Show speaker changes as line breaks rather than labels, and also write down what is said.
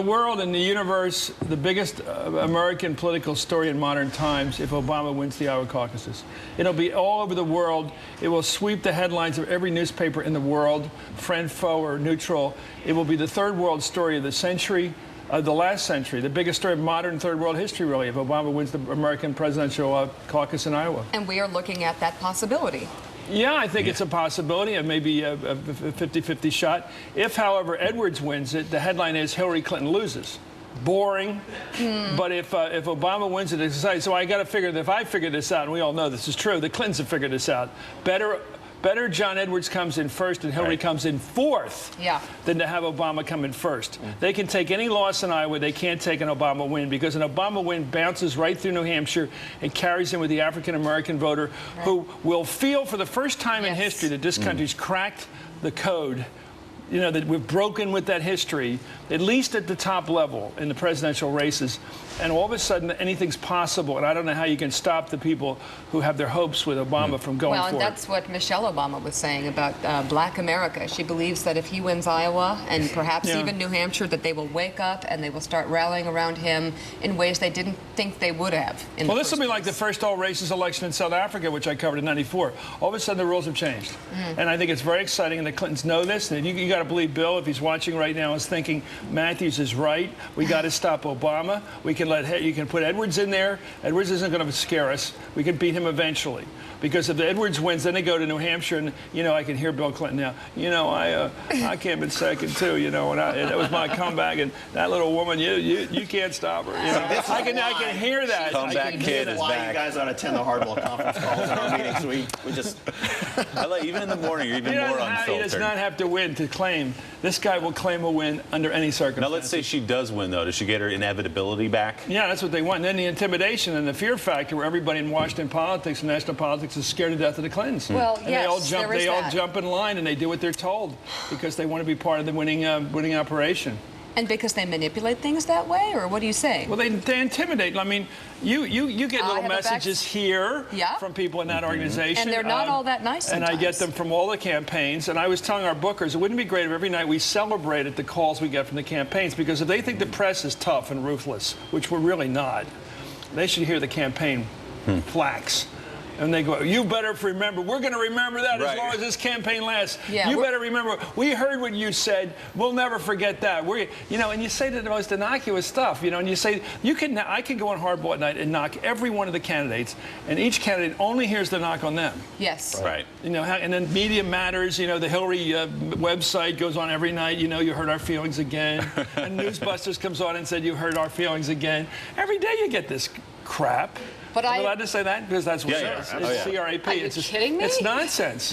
The world and the universe, the biggest American political story in modern times if Obama wins the Iowa caucuses. It'll be all over the world. It will sweep the headlines of every newspaper in the world, friend, foe, or neutral. It will be the third world story of the century, the last century, the biggest story of modern third world history, really, if Obama wins the American presidential caucus in Iowa.
And we are looking at that possibility.
Yeah, I think it's a possibility, and maybe a 50-50 shot. If, however, Edwards wins it, the headline is Hillary Clinton loses. Boring. But if Obama wins it, it's exciting. So I got to figure that if I figure this out, and we all know this is true, the Clintons have figured this out. Better John Edwards comes in first and Hillary comes in fourth than to have Obama come in first. They can take any loss in Iowa. They can't take an Obama win because an Obama win bounces right through New Hampshire and carries in with the African-American voter who will feel for the first time in history that this country's cracked the code. You know, that we've broken with that history, at least at the top level in the presidential races. And all of a sudden, anything's possible. And I don't know how you can stop the people who have their hopes with Obama from going forward.
Well, and that's what Michelle Obama was saying about Black America. She believes that if he wins Iowa and perhaps even New Hampshire, that they will wake up and they will start rallying around him in ways they didn't think they would have.
Well, this will be like the first all-racist election in South Africa, which I covered in '94. All of a sudden, the rules have changed. And I think it's very exciting, and the Clintons know this. And you got to believe Bill, if he's watching right now, is thinking Matthews is right. We got to stop Obama. We can you can put Edwards in there. Edwards isn't going to scare us. We can beat him eventually. Because if Edwards wins, then they go to New Hampshire, and I can hear Bill Clinton now. I came in second too. And that was my comeback. And that little woman, you can't stop her. I can hear that.
Comeback kid is
why
back.
You guys don't attend the Hardball conference calls in our meetings. We just.
Even in the morning, you're even more unfiltered.
He does not have to win to claim. This guy will claim a win under any circumstance.
Now, let's say she does win, though. Does she get her inevitability back?
Yeah, that's what they want. And then the intimidation and the fear factor where everybody in Washington politics and national politics is scared to death of the Clintons.
Well,
and they all jump in line and they do what they're told because they want to be part of the winning operation.
And because they manipulate things that way, or what do you say?
Well, they intimidate. I mean, you get little messages here from people in that organization.
And they're not all that nice sometimes.
And I get them from all the campaigns. And I was telling our bookers, it wouldn't be great if every night we celebrated the calls we get from the campaigns, because if they think the press is tough and ruthless, which we're really not, they should hear the campaign flax. And they go, you better remember. We're going to remember that as long as this campaign lasts. You better remember. We heard what you said. We'll never forget that. And you say the most innocuous stuff. And you say I can go on Hardball at night and knock every one of the candidates, and each candidate only hears the knock on them.
Yes.
Right.
And then Media Matters. The Hillary website goes on every night. You hurt our feelings again. And Newsbusters comes on and said you hurt our feelings again. Every day you get this crap.
But
I'm allowed to say that because that's what it is. It's CRAP.
Are you kidding me?
It's nonsense.